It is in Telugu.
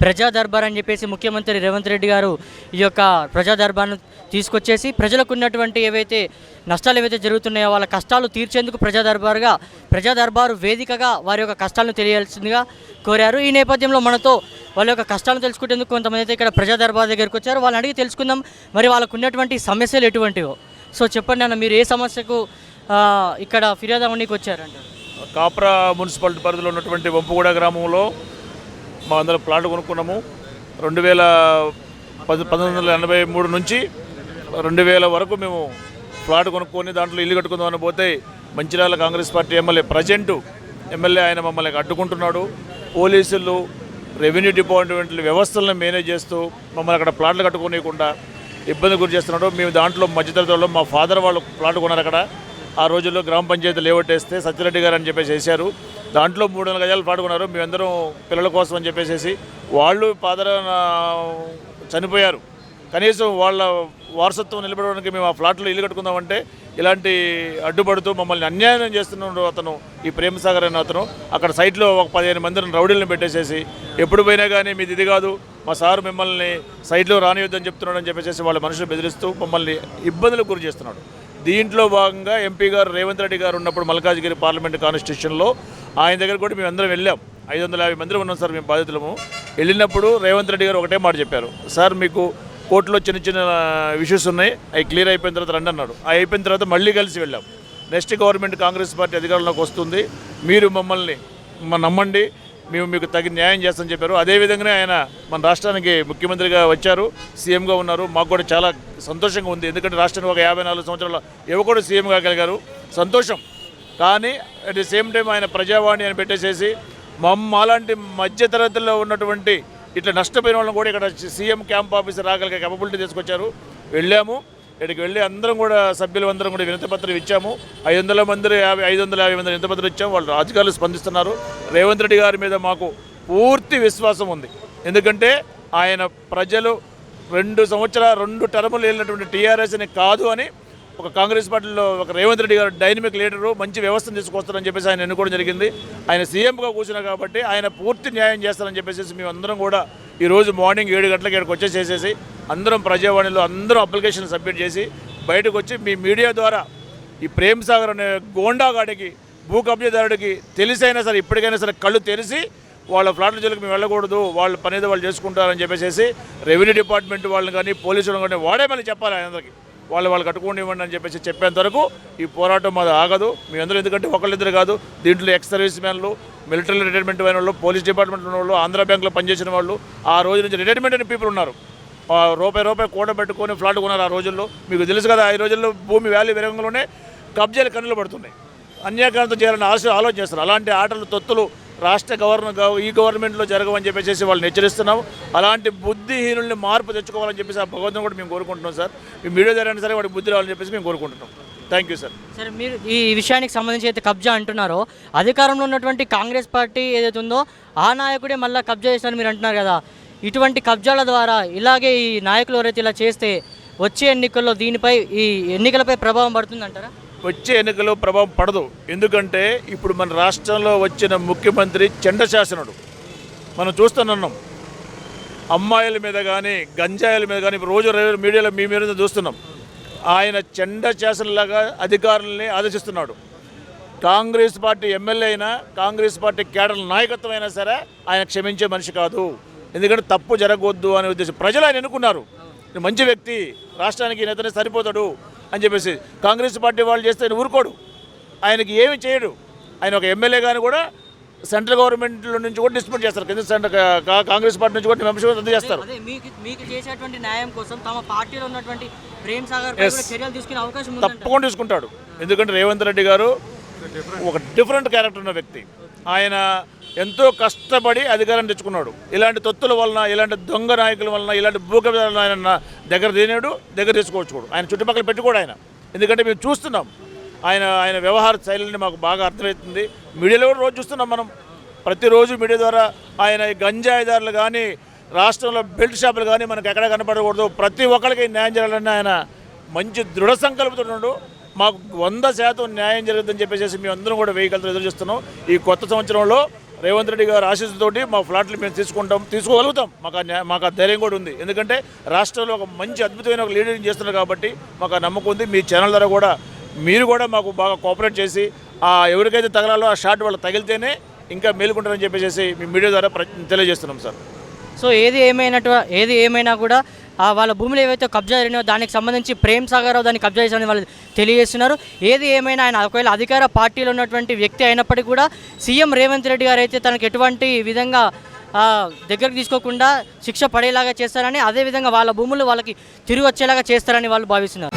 ప్రజా దర్బార్ అని చెప్పేసి ముఖ్యమంత్రి రేవంత్ రెడ్డి గారు ఈ యొక్క ప్రజా దర్బార్ను తీసుకొచ్చేసి ప్రజలకు ఉన్నటువంటి ఏవైతే నష్టాలు ఏవైతే జరుగుతున్నాయో వాళ్ళ కష్టాలు తీర్చేందుకు ప్రజా దర్బారు వేదికగా వారి యొక్క కష్టాలను తెలియాల్సిందిగా కోరారు. ఈ నేపథ్యంలో మనతో వాళ్ళ యొక్క కష్టాలను తెలుసుకునేందుకు కొంతమంది అయితే ఇక్కడ ప్రజా దర్బార్ దగ్గరికి వచ్చారు. వాళ్ళని అడిగి తెలుసుకుందాం మరి వాళ్ళకు ఉన్నటువంటి సమస్యలు ఎటువంటివో. సో చెప్పండి అన్న, మీరు ఏ సమస్యకు ఇక్కడ ఫిర్యాదు అవ్వడానికి వచ్చారంట? కాప్రా మున్సిపాలిటీ పరిధిలో ఉన్నటువంటి వంపుగూడ గ్రామంలో మా అందరం ప్లాట్ కొనుక్కున్నాము. 1983 నుంచి 2000 వరకు మేము ప్లాట్ కొనుక్కొని దాంట్లో ఇల్లు కట్టుకుందామని పోతే మంచిర్యాల కాంగ్రెస్ పార్టీ ఎమ్మెల్యే ఆయన మమ్మల్ని అడ్డుకుంటున్నాడు. పోలీసులు, రెవెన్యూ డిపార్ట్మెంట్లు వ్యవస్థలను మేనేజ్ చేస్తూ మమ్మల్ని అక్కడ ప్లాట్లు కట్టుకోనియకుండా ఇబ్బంది గురి చేస్తున్నాడు. మేము దాంట్లో మధ్యతరగతిలో మా ఫాదర్ వాళ్ళు ప్లాట్ కొన్నారు అక్కడ. ఆ రోజుల్లో గ్రామ పంచాయతీ లేఅవుట్ వేస్తే సత్యరెడ్డి గారు అని చెప్పేసి వేశారు. దాంట్లో 300 గజాలు పాడుకున్నారు. మేమందరం పిల్లల కోసం అని చెప్పేసి వాళ్ళు ఫాదర్ చనిపోయారు. కనీసం వాళ్ళ వారసత్వం నిలబడడానికి మేము ఆ ఫ్లాట్లో ఇల్లు కట్టుకుందామంటే ఇలాంటి అడ్డుపడుతూ మమ్మల్ని అన్యాయం చేస్తున్నాడు అతను. ఈ ప్రేమసాగర్ అనే అతను అక్కడ సైట్లో ఒక 15 మందిని రౌడీలను పెట్టేసేసి ఎప్పుడు పోయినా కానీ మీది ఇది కాదు, మా సారు మిమ్మల్ని సైట్లో రానియొద్దని చెప్తున్నాడు అని చెప్పేసి వాళ్ళ మనుషులు బెదిరిస్తూ మమ్మల్ని ఇబ్బందులకు గురి చేస్తున్నాడు. దీంట్లో భాగంగా ఎంపీ గారు రేవంత్ రెడ్డి గారు ఉన్నప్పుడు మల్కాజ్గిరి పార్లమెంట్ కాన్స్టిట్యూషన్లో ఆయన దగ్గర కూడా మేము అందరం వెళ్ళాం. 550 మంది ఉన్నాం సార్ మేము బాధితులము. వెళ్ళినప్పుడు రేవంత్ రెడ్డి గారు ఒకటే మాట చెప్పారు, సార్ మీకు కోర్టులో చిన్న చిన్న ఇష్యూస్ ఉన్నాయి, అవి క్లియర్ అయిపోయిన తర్వాత రండి అన్నాడు. అవి అయిపోయిన తర్వాత మళ్ళీ కలిసి వెళ్ళాం. నెక్స్ట్ గవర్నమెంట్ కాంగ్రెస్ పార్టీ అధికారంలోకి వస్తుంది, మీరు మమ్మల్ని నమ్మండి, మేము మీకు తగిన న్యాయం చేస్తామని చెప్పారు. అదేవిధంగానే ఆయన మన రాష్ట్రానికి ముఖ్యమంత్రిగా వచ్చారు, సీఎంగా ఉన్నారు. మాకు కూడా చాలా సంతోషంగా ఉంది. ఎందుకంటే రాష్ట్రానికి ఒక 54 సంవత్సరాల యువకుడు సీఎం కాగలిగారు, సంతోషం. కానీ అట్ ది సేమ్ టైం ఆయన ప్రజావాణి అని పెట్టేసేసి అలాంటి మధ్యతరగతిలో ఉన్నటువంటి ఇట్లా నష్టపోయిన వాళ్ళని కూడా ఇక్కడ సీఎం క్యాంప్ ఆఫీసర్ రాగలిగే కేపబిలిటీ తీసుకొచ్చారు. వెళ్ళాము, ఇక్కడికి వెళ్ళి అందరం కూడా సభ్యులు అందరం కూడా వినతిపత్రం ఇచ్చాము. 550 మంది వినతిపత్రం ఇచ్చాము. వాళ్ళు అధికారులు స్పందిస్తున్నారు. రేవంత్ రెడ్డి గారి మీద మాకు పూర్తి విశ్వాసం ఉంది. ఎందుకంటే ఆయన ప్రజలు 2 టర్ములు వెళ్ళినటువంటి టీఆర్ఎస్ని కాదు అని ఒక కాంగ్రెస్ పార్టీలో ఒక రేవంత్ రెడ్డి గారు డైనమిక్ లీడరు, మంచి వ్యవస్థను తీసుకొస్తారని చెప్పేసి ఆయన ఎన్నుకోవడం జరిగింది. ఆయన సీఎంగా కూర్చున్నారు కాబట్టి ఆయన పూర్తి న్యాయం చేస్తారని చెప్పేసి మేము అందరం కూడా ఈరోజు మార్నింగ్ 7 గంటలకు ఇక్కడికి వచ్చేసేసి అందరం ప్రజావాణిలో అందరం అప్లికేషన్ సబ్మిట్ చేసి బయటకు వచ్చి మీ మీడియా ద్వారా ఈ ప్రేమసాగర్ అనే గోండాగాడికి, భూ కబ్జాదారుడికి తెలిసైనా సరే ఇప్పటికైనా సరే కళ్ళు తెరిచి వాళ్ళ ఫ్లాట్ల జోలికి మేము వెళ్ళకూడదు, వాళ్ళ పని ఏదో వాళ్ళు చేసుకుంటారని చెప్పేసి రెవెన్యూ డిపార్ట్మెంట్ వాళ్ళని కానీ పోలీసులను కానీ వాడే మళ్ళీ చెప్పాలి అందరికీ, వాళ్ళు కట్టుకోండి ఇవ్వండి అని చెప్పేసి చెప్పేంత వరకు ఈ పోరాటం మాది ఆగదు. మీ అందరూ ఎందుకంటే ఒకళ్ళిద్దరు కాదు, దీంట్లో ఎక్స్ సర్వీస్ మ్యాన్లు, మిలిటరీ రిటైర్మెంట్ అయిన వాళ్ళు, పోలీస్ డిపార్ట్మెంట్లో ఉన్న వాళ్ళు, ఆంధ్ర బ్యాంక్లో పనిచేసిన వాళ్ళు, ఆ రోజు నుంచి రిటైర్మెంట్ అయిన పీపుల్ ఉన్నారు. రూపాయి కూడబెట్టుకొని ఫ్లాట్ కొన్నారు ఆ రోజుల్లో. మీకు తెలుసు కదా, ఈ రోజుల్లో భూమి వాల్యూ విరంగంలోనే కబ్జాలు కన్నులు పడుతున్నాయి. అన్యాయకాంతం చేయాలని ఆలోచన చేస్తారు. అలాంటి ఆటలు తొత్తులు రాష్ట్ర ఈ గవర్నమెంట్లో జరగవని చెప్పేసి వాళ్ళని హెచ్చరిస్తున్నాం. అలాంటి బుద్ధిహీనుల్ని మార్పు తెచ్చుకోవాలని చెప్పేసి ఆ భగవంతుని కూడా మేము కోరుకుంటున్నాం సార్. మీ మీడియా ద్వారా సరే వాడికి బుద్ధి రావాలని చెప్పేసి మేము కోరుకుంటున్నాం. Thank you sir. సరే, మీరు ఈ విషయానికి సంబంధించి అయితే కబ్జా అంటున్నారో, అధికారంలో ఉన్నటువంటి కాంగ్రెస్ పార్టీ ఏదైతే ఉందో ఆ నాయకుడే మళ్ళీ కబ్జా చేస్తారని మీరు అంటున్నారు కదా. ఇటువంటి కబ్జాల ద్వారా ఇలాగే ఈ నాయకులు ఎవరైతే ఇలా చేస్తే వచ్చే ఎన్నికల్లో ఈ ఎన్నికలపై ప్రభావం పడుతుందంటారా? వచ్చే ఎన్నికల్లో ప్రభావం పడదు. ఎందుకంటే ఇప్పుడు మన రాష్ట్రంలో వచ్చిన ముఖ్యమంత్రి చండశాసనుడు. మనం చూస్తున్నాం అమ్మాయిల మీద కానీ గంజాయిల మీద కానీ రోజు మీడియాలో మీ మీద చూస్తున్నాం. ఆయన చండశాసనలాగా అధికారులని ఆదేశిస్తున్నాడు. కాంగ్రెస్ పార్టీ ఎమ్మెల్యే అయినా, కాంగ్రెస్ పార్టీ కేడర్ నాయకత్వం అయినా సరే ఆయన క్షమించే మనిషి కాదు. ఎందుకంటే తప్పు జరగవద్దు అనే ఉద్దేశం. ప్రజలు ఆయన ఎన్నుకున్నారు, మంచి వ్యక్తి, రాష్ట్రానికి నేతనే సరిపోతాడు అని చెప్పేసి. కాంగ్రెస్ పార్టీ వాళ్ళు చేస్తే ఆయన ఊరుకోడు, ఆయనకి ఏమి చేయడు. ఆయన ఒక ఎమ్మెల్యే కానీ కూడా సెంట్రల్ గవర్నమెంట్లో నుంచి కూడా డిస్ప్యూట్ చేస్తారు, కింద కాంగ్రెస్ పార్టీ నుంచి కూడా మెంబర్షిప్ రద్దు చేస్తారు. మీకు చేసేటువంటి న్యాయం కోసం తమ పార్టీలో ఉన్నటువంటి ప్రేమసాగర్ చర్యలు తీసుకునే అవకాశం తప్పకుండా తీసుకుంటాడు. ఎందుకంటే రేవంత్ రెడ్డి గారు ఒక డిఫరెంట్ క్యారెక్టర్ ఉన్న వ్యక్తి. ఆయన ఎంతో కష్టపడి అధికారం తెచ్చుకున్నాడు. ఇలాంటి తొత్తుల వలన, ఇలాంటి దొంగ నాయకుల వలన, ఇలాంటి భూకబ్జాల ఆయన దగ్గర తీసుకోవచ్చు. ఆయన చుట్టుపక్కల పెట్టుకోడు ఆయన. ఎందుకంటే మేము చూస్తున్నాం ఆయన వ్యవహార శైలిని మాకు బాగా అర్థమవుతుంది. మీడియాలో కూడా రోజు చూస్తున్నాం మనం. ప్రతిరోజు మీడియా ద్వారా ఆయన గంజాయిదారులు కానీ, రాష్ట్రంలో బెల్ట్ షాపులు కానీ మనకు ఎక్కడ కనపడకూడదు, ప్రతి ఒక్కరికి న్యాయం చేయాలని ఆయన మంచి దృఢ సంకల్పంతో ఉన్నాడు. మాకు 100% న్యాయం జరుగుతుందని చెప్పేసి మేము అందరం కూడా వెహికల్తో ఎదురు చూస్తున్నాం. ఈ కొత్త సంవత్సరంలో రేవంత్ రెడ్డి గారు ఆశీస్సుతోటి మా ఫ్లాట్లు మేము తీసుకోగలుగుతాం. మాకు ఆ ధైర్యం కూడా ఉంది. ఎందుకంటే రాష్ట్రంలో ఒక మంచి అద్భుతమైన ఒక లీడరింగ్ చేస్తున్నారు కాబట్టి మాకు ఆ నమ్మకం ఉంది. మీ ఛానల్ ద్వారా కూడా మీరు కూడా మాకు బాగా కోఆపరేట్ చేసి ఎవరికైతే తగలాలో ఆ షాట్ వాళ్ళు తగిలితేనే ఇంకా మేలుకుంటారని చెప్పేసి మీ మీడియా ద్వారా తెలియజేస్తున్నాం సార్. సో ఏది ఏమైనా కూడా వాళ్ళ భూములు ఏవైతే కబ్జా జరిగినాయో దానికి సంబంధించి ప్రేమ్ సాగర్ దాన్ని కబ్జా చేశారని వాళ్ళు తెలియజేస్తున్నారు. ఏది ఏమైనా ఆయన ఒకవేళ అధికార పార్టీలో ఉన్నటువంటి వ్యక్తి అయినప్పటికీ కూడా సీఎం రేవంత్ రెడ్డి గారు అయితే తనకు ఎటువంటి విధంగా దగ్గరకు తీసుకోకుండా శిక్ష పడేలాగా చేస్తారని, అదేవిధంగా వాళ్ళ భూములు వాళ్ళకి తిరిగి వచ్చేలాగా చేస్తారని వాళ్ళు భావిస్తున్నారు.